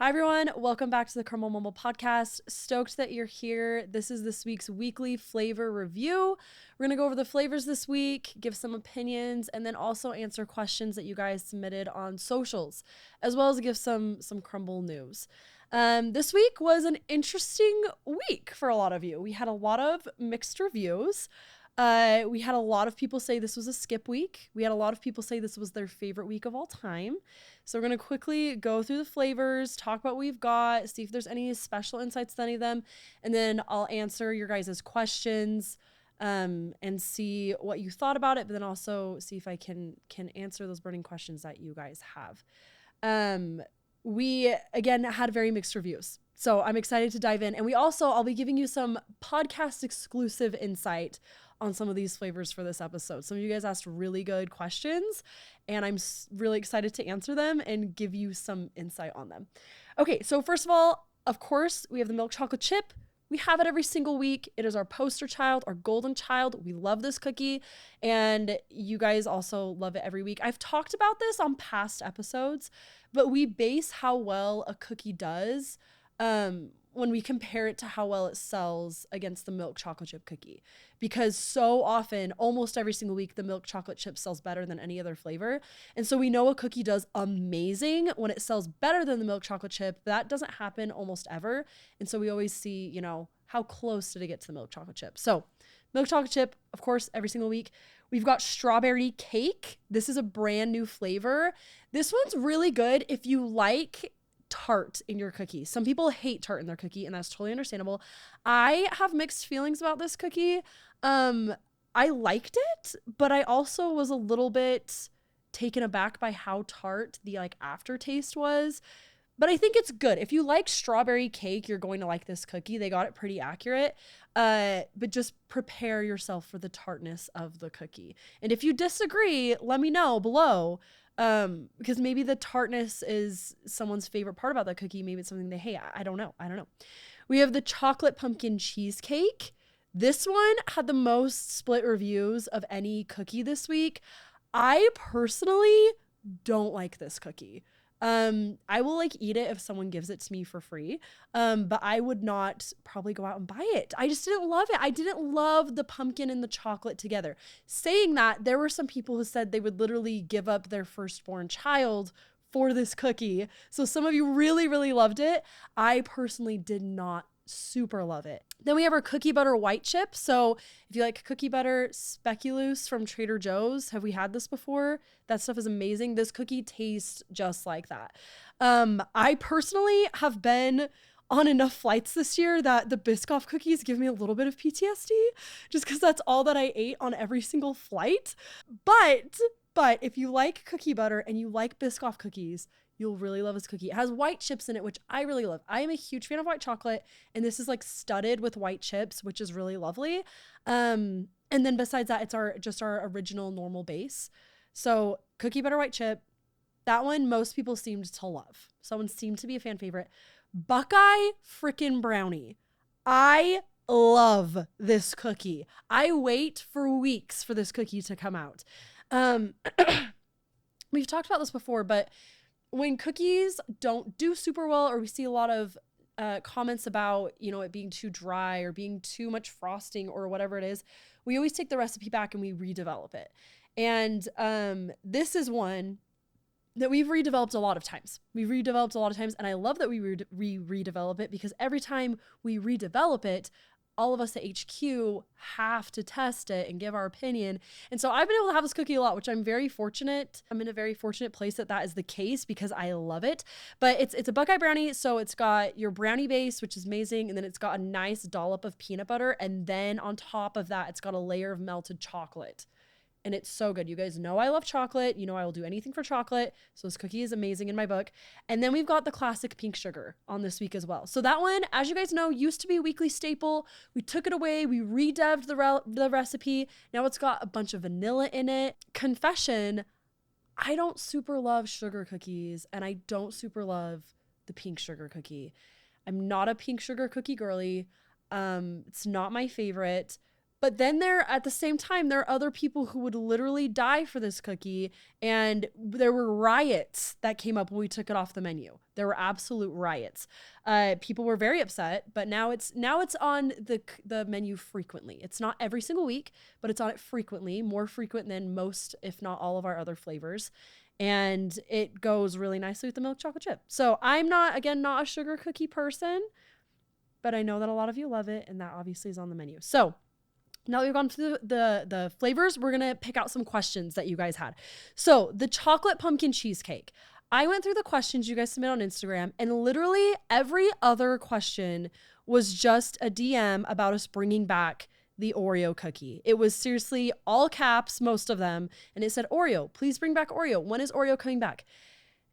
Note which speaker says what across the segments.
Speaker 1: Hi, everyone. Welcome back to the Crumbl Mumbl podcast. Stoked that you're here. This is this week's weekly flavor review. We're going to go over the flavors this week, give some opinions, and then also answer questions that you guys submitted on socials, as well as give some Crumbl news. This week was an interesting week for a lot of you. We had a lot of mixed reviews. We had a lot of people say this was a skip week. We had a lot of people say this was their favorite week of all time. So we're going to quickly go through the flavors, talk about what we've got, see if there's any special insights to any of them, and then I'll answer your guys' questions and see what you thought about it, but then also see if I can answer those burning questions that you guys have. We, again, had very mixed reviews. So I'm excited to dive in. And I'll be giving you some podcast exclusive insight on some of these flavors for this episode. Some of you guys asked really good questions, and I'm really excited to answer them and give you some insight on them. Okay, so first of all, of course, we have the milk chocolate chip. We have it every single week. It is our poster child, our golden child. We love this cookie, and you guys also love it every week. I've talked about this on past episodes, but we base how well a cookie does when we compare it to how well it sells against the milk chocolate chip cookie, because so often, almost every single week, the milk chocolate chip sells better than any other flavor. And so we know a cookie does amazing when it sells better than the milk chocolate chip. That doesn't happen almost ever. And so we always see, how close did it get to the milk chocolate chip? So milk chocolate chip, of course, every single week. We've got strawberry cake. This is a brand new flavor. This one's really good if you like tart in your cookie. Some people hate tart in their cookie, and that's totally understandable. I have mixed feelings about this cookie. I liked it, but I also was a little bit taken aback by how tart the aftertaste was. But I think it's good. If you like strawberry cake, you're going to like this cookie. They got it pretty accurate. But just prepare yourself for the tartness of the cookie. And if you disagree, let me know below. Because maybe the tartness is someone's favorite part about that cookie. Maybe it's something they hate. I don't know. We have the chocolate pumpkin cheesecake. This one had the most split reviews of any cookie this week. I personally don't like this cookie. I will eat it if someone gives it to me for free. But I would not probably go out and buy it. I just didn't love it. I didn't love the pumpkin and the chocolate together. Saying that, there were some people who said they would literally give up their firstborn child for this cookie. So some of you really, really loved it. I personally did not super love it. Then we have our cookie butter white chip. So if you like cookie butter speculoos from Trader Joe's, have we had this before? That stuff is amazing. This cookie tastes just like that. I personally have been on enough flights this year that the Biscoff cookies give me a little bit of PTSD, just because that's all that I ate on every single flight. But if you like cookie butter and you like Biscoff cookies, you'll really love this cookie. It has white chips in it, which I really love. I am a huge fan of white chocolate, and this is studded with white chips, which is really lovely. And then besides that, it's our original normal base. So cookie butter white chip, that one most people seemed to love. Someone seemed to be a fan favorite. Buckeye frickin' brownie. I love this cookie. I wait for weeks for this cookie to come out. We've talked about this before, but when cookies don't do super well, or we see a lot of comments about, it being too dry or being too much frosting or whatever it is, we always take the recipe back and we redevelop it. And this is one that we've redeveloped a lot of times. And I love that we redevelop it, because every time we redevelop it, all of us at HQ have to test it and give our opinion. And so I've been able to have this cookie a lot, which I'm very fortunate. I'm in a very fortunate place that is the case, because I love it. But it's a Buckeye brownie. So it's got your brownie base, which is amazing. And then it's got a nice dollop of peanut butter. And then on top of that, it's got a layer of melted chocolate. And it's so good. You guys know I love chocolate. I will do anything for chocolate. So this cookie is amazing in my book. And then we've got the classic pink sugar on this week as well. So that one, as you guys know, used to be a weekly staple. We took it away. We redevved the recipe. Now it's got a bunch of vanilla in it. Confession, I don't super love sugar cookies, and I don't super love the pink sugar cookie. I'm not a pink sugar cookie girly. It's not my favorite. But then at the same time, there are other people who would literally die for this cookie. And there were riots that came up when we took it off the menu. There were absolute riots. People were very upset, but now it's on the menu frequently. It's not every single week, but it's on it frequently, more frequent than most, if not all of our other flavors. And it goes really nicely with the milk chocolate chip. So I'm not a sugar cookie person, but I know that a lot of you love it, and that obviously is on the menu. So now that we've gone through the flavors, we're going to pick out some questions that you guys had. So the chocolate pumpkin cheesecake. I went through the questions you guys submit on Instagram, and literally every other question was just a DM about us bringing back the Oreo cookie. It was seriously all caps, most of them. And it said, Oreo, please bring back Oreo. When is Oreo coming back?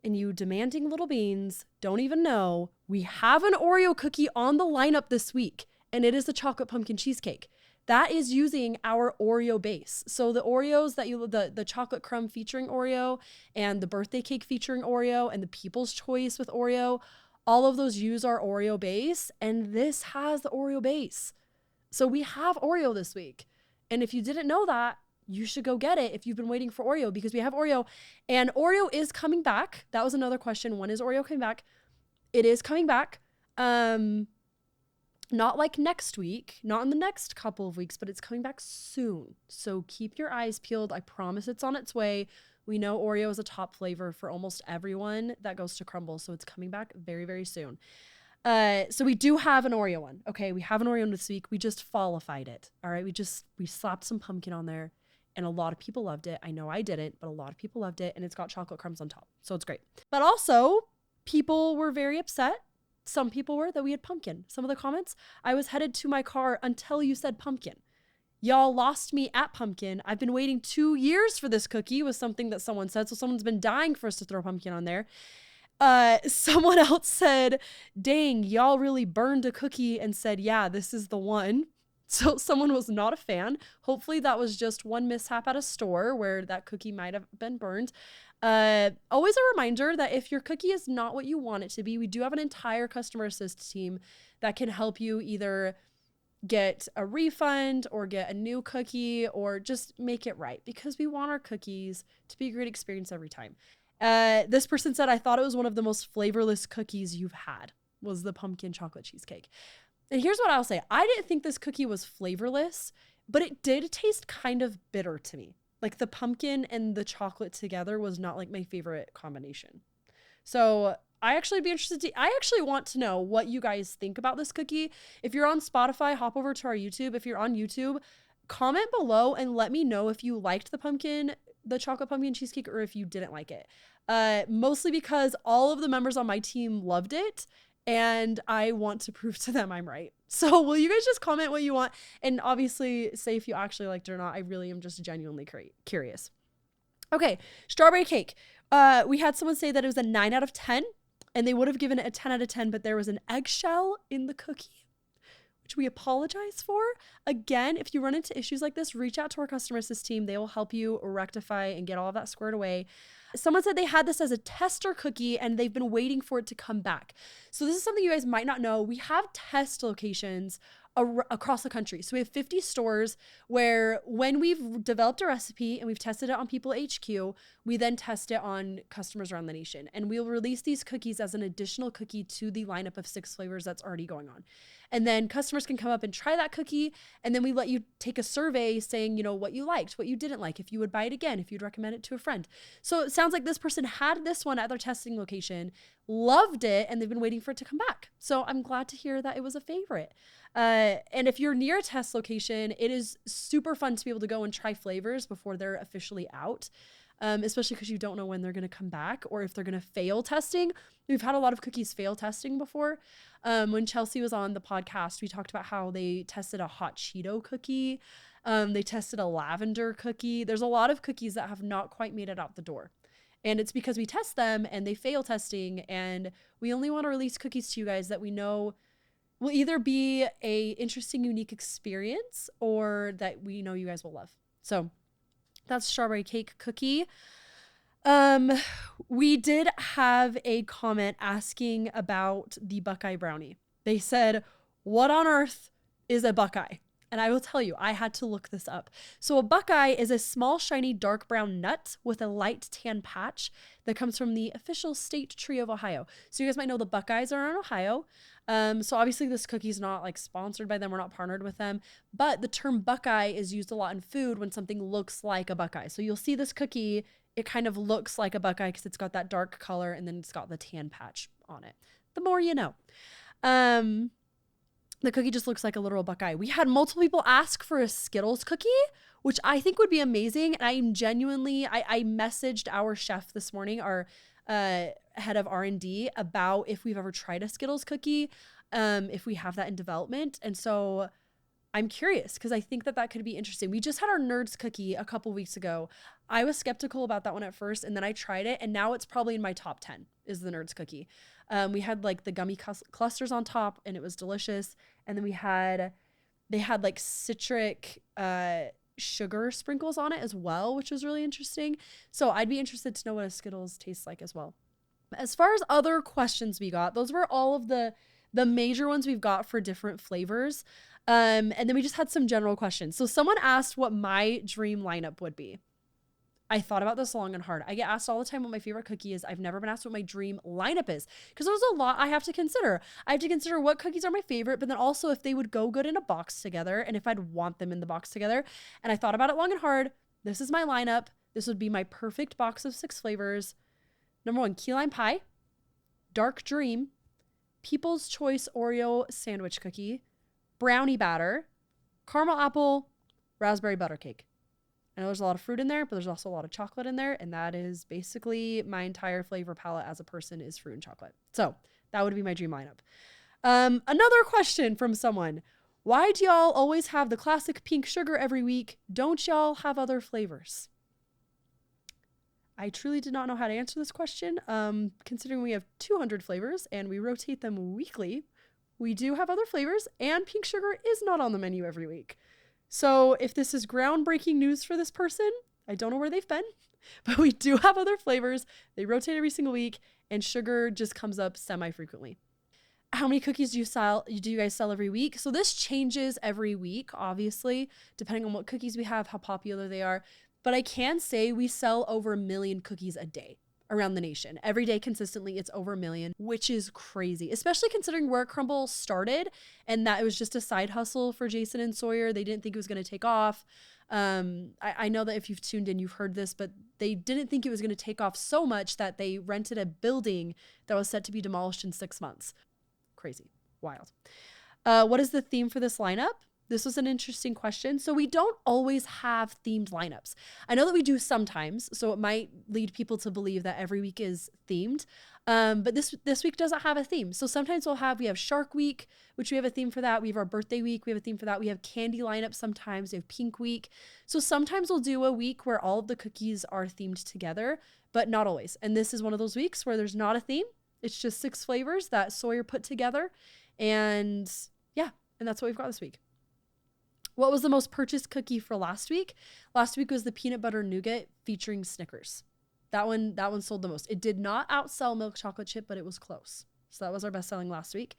Speaker 1: And you demanding little beans don't even know we have an Oreo cookie on the lineup this week. And it is the chocolate pumpkin cheesecake. That is using our Oreo base. So the Oreos that the chocolate crumb featuring Oreo and the birthday cake featuring Oreo and the People's Choice with Oreo, all of those use our Oreo base. And this has the Oreo base. So we have Oreo this week. And if you didn't know that, you should go get it if you've been waiting for Oreo, because we have Oreo. And Oreo is coming back. That was another question. When is Oreo coming back? It is coming back. Not like next week, not in the next couple of weeks, but it's coming back soon. So keep your eyes peeled. I promise it's on its way. We know Oreo is a top flavor for almost everyone that goes to Crumbl. So it's coming back very, very soon. So we do have an Oreo one. Okay. We have an Oreo one this week. We just fallified it. All right. We slapped some pumpkin on there, and a lot of people loved it. I know I didn't, but a lot of people loved it, and it's got chocolate crumbs on top. So it's great. But also people were very upset. Some people were that we had pumpkin. Some of the comments, I was headed to my car until you said pumpkin. Y'all lost me at pumpkin. I've been waiting 2 years for this cookie, was something that someone said. So someone's been dying for us to throw pumpkin on there. Someone else said, dang, y'all really burned a cookie and said, yeah, this is the one. So someone was not a fan. Hopefully that was just one mishap at a store where that cookie might have been burned. Always a reminder that if your cookie is not what you want it to be, we do have an entire customer assist team that can help you either get a refund or get a new cookie or just make it right, because we want our cookies to be a great experience every time. This person said, I thought it was one of the most flavorless cookies you've had, was the pumpkin chocolate cheesecake. And here's what I'll say. I didn't think this cookie was flavorless, but it did taste kind of bitter to me. Like the pumpkin and the chocolate together was not like my favorite combination. So I actually want to know what you guys think about this cookie. If you're on Spotify, hop over to our YouTube. If you're on YouTube, comment below and let me know if you liked the chocolate pumpkin cheesecake, or if you didn't like it. Mostly because all of the members on my team loved it, and I want to prove to them I'm right. So will you guys just comment what you want? And obviously say if you actually liked it or not. I really am just genuinely curious. Okay, strawberry cake. We had someone say that it was a 9 out of 10, and they would have given it a 10 out of 10, but there was an eggshell in the cookie, which we apologize for. Again, if you run into issues like this, reach out to our customer assist team. They will help you rectify and get all of that squared away. Someone said they had this as a tester cookie and they've been waiting for it to come back. So this is something you guys might not know. We have test locations across the country. So we have 50 stores where when we've developed a recipe and we've tested it on People HQ, we then test it on customers around the nation. And we'll release these cookies as an additional cookie to the lineup of 6 flavors that's already going on. And then customers can come up and try that cookie. And then we let you take a survey saying, you know, what you liked, what you didn't like, if you would buy it again, if you'd recommend it to a friend. So it sounds like this person had this one at their testing location, loved it, and they've been waiting for it to come back. So I'm glad to hear that it was a favorite. And if you're near a test location, it is super fun to be able to go and try flavors before they're officially out. Especially because you don't know when they're going to come back or if they're going to fail testing. We've had a lot of cookies fail testing before. When Chelsea was on the podcast, we talked about how they tested a hot Cheeto cookie. They tested a lavender cookie. There's a lot of cookies that have not quite made it out the door. And it's because we test them and they fail testing. And we only want to release cookies to you guys that we know will either be a interesting, unique experience or that we know you guys will love. So that's strawberry cake cookie. We did have a comment asking about the Buckeye brownie. They said, what on earth is a Buckeye? And I will tell you, I had to look this up. So a Buckeye is a small, shiny, dark brown nut with a light tan patch that comes from the official state tree of Ohio. So you guys might know the Buckeyes are in Ohio. So obviously this cookie's not like sponsored by them. We're not partnered with them. But the term Buckeye is used a lot in food when something looks like a Buckeye. So you'll see this cookie, it kind of looks like a Buckeye because it's got that dark color and then it's got the tan patch on it. The more you know. The cookie just looks like a literal Buckeye. We had multiple people ask for a Skittles cookie, which I think would be amazing. And I'm genuinely, I messaged our chef this morning, our head of R&D, about if we've ever tried a Skittles cookie, if we have that in development. And so I'm curious because I think that that could be interesting. We just had our Nerds cookie a couple weeks ago. I was skeptical about that one at first, and then I tried it, and now it's probably in my top 10 is the Nerds cookie. We had like the gummy clusters on top, and it was delicious. And then they had like citric sugar sprinkles on it as well, which was really interesting. So I'd be interested to know what a Skittles tastes like as well. As far as other questions we got, those were all of the major ones we've got for different flavors. And then we just had some general questions. So someone asked what my dream lineup would be. I thought about this long and hard. I get asked all the time what my favorite cookie is. I've never been asked what my dream lineup is because there's a lot I have to consider. I have to consider what cookies are my favorite, but then also if they would go good in a box together and if I'd want them in the box together. And I thought about it long and hard. This is my lineup. This would be my perfect box of 6 flavors. Number 1, key lime pie, dark dream, People's Choice Oreo sandwich cookie, brownie batter, caramel apple, raspberry butter cake. I know there's a lot of fruit in there, but there's also a lot of chocolate in there. And that is basically my entire flavor palette as a person is fruit and chocolate. So that would be my dream lineup. Another question from someone. Why do y'all always have the classic pink sugar every week? Don't y'all have other flavors? I truly did not know how to answer this question. Considering we have 200 flavors and we rotate them weekly, we do have other flavors and pink sugar is not on the menu every week. So if this is groundbreaking news for this person, I don't know where they've been, but we do have other flavors. They rotate every single week and sugar just comes up semi-frequently. How many cookies do you guys sell every week? So this changes every week, obviously, depending on what cookies we have, how popular they are. But I can say we sell over 1 million cookies a day around the nation. Every day consistently, it's over 1 million, which is crazy, especially considering where Crumbl started and that it was just a side hustle for Jason and Sawyer. They didn't think it was going to take off. I know that if you've tuned in, you've heard this, but they didn't think it was going to take off so much that they rented a building that was set to be demolished in 6 months. Crazy. Wild. What is the theme for this lineup? This was an interesting question. So we don't always have themed lineups. I know that we do sometimes, so it might lead people to believe that every week is themed. But this week doesn't have a theme. So sometimes we have Shark Week, which we have a theme for that. We have our birthday week. We have a theme for that. We have candy lineup sometimes. We have Pink Week. So sometimes we'll do a week where all of the cookies are themed together, but not always. And this is one of those weeks where there's not a theme. It's just 6 flavors that Sawyer put together. And yeah, and that's what we've got this week. What was the most purchased cookie for last week? Last week was the peanut butter nougat featuring Snickers. That one sold the most. It did not outsell milk chocolate chip, but it was close. So that was our best selling last week.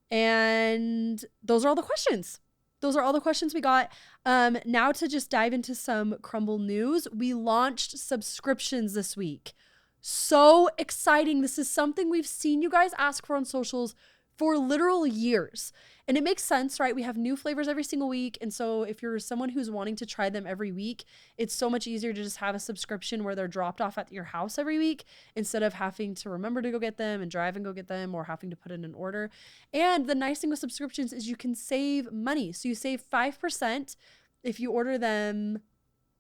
Speaker 1: And those are all the questions. Those are all the questions we got. Now to just dive into some Crumbl news. We launched subscriptions this week. So exciting. This is something we've seen you guys ask for on socials for literal years. And it makes sense, right? We have new flavors every single week. And so if you're someone who's wanting to try them every week, it's so much easier to just have a subscription where they're dropped off at your house every week instead of having to remember to go get them and drive and go get them or having to put in an order. And the nice thing with subscriptions is you can save money. So you save 5% if you order them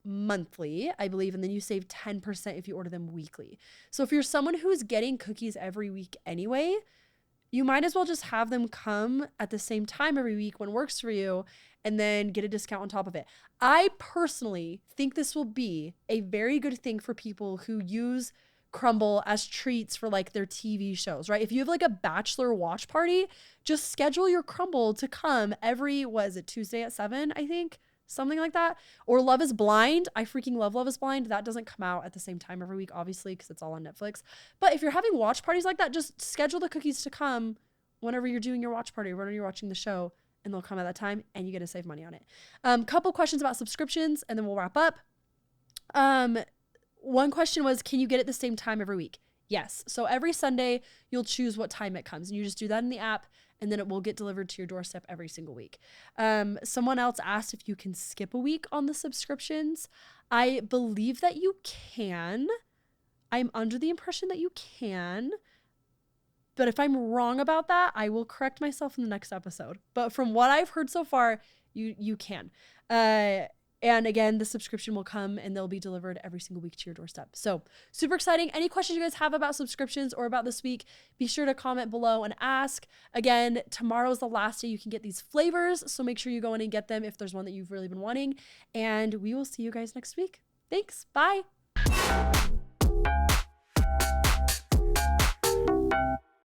Speaker 1: monthly, I believe, and then you save 10% if you order them weekly. So if you're someone who's getting cookies every week anyway, you might as well just have them come at the same time every week when it works for you and then get a discount on top of it. I personally think this will be a very good thing for people who use Crumbl as treats for like their TV shows, right? If you have like a bachelor watch party, just schedule your Crumbl to come every, Tuesday at 7, I think? Something like that. Or Love is Blind. I freaking love Love is Blind. That doesn't come out at the same time every week, obviously, because it's all on Netflix. But if you're having watch parties like that, just schedule the cookies to come whenever you're doing your watch party or whenever you're watching the show and they'll come at that time, and you get to save money on it. Couple questions about subscriptions, and then we'll wrap up. One question was, can you get it the same time every week? Yes. So every Sunday, you'll choose what time it comes, and you just do that in the app, and then it will get delivered to your doorstep every single week. Someone else asked if you can skip a week on the subscriptions. I believe that you can. I'm under the impression that you can. But if I'm wrong about that, I will correct myself in the next episode. But from what I've heard so far, you can. And again, the subscription will come and they'll be delivered every single week to your doorstep. So super exciting. Any questions you guys have about subscriptions or about this week, be sure to comment below and ask. Again, tomorrow's the last day you can get these flavors. So make sure you go in and get them if there's one that you've really been wanting. And we will see you guys next week. Thanks. Bye.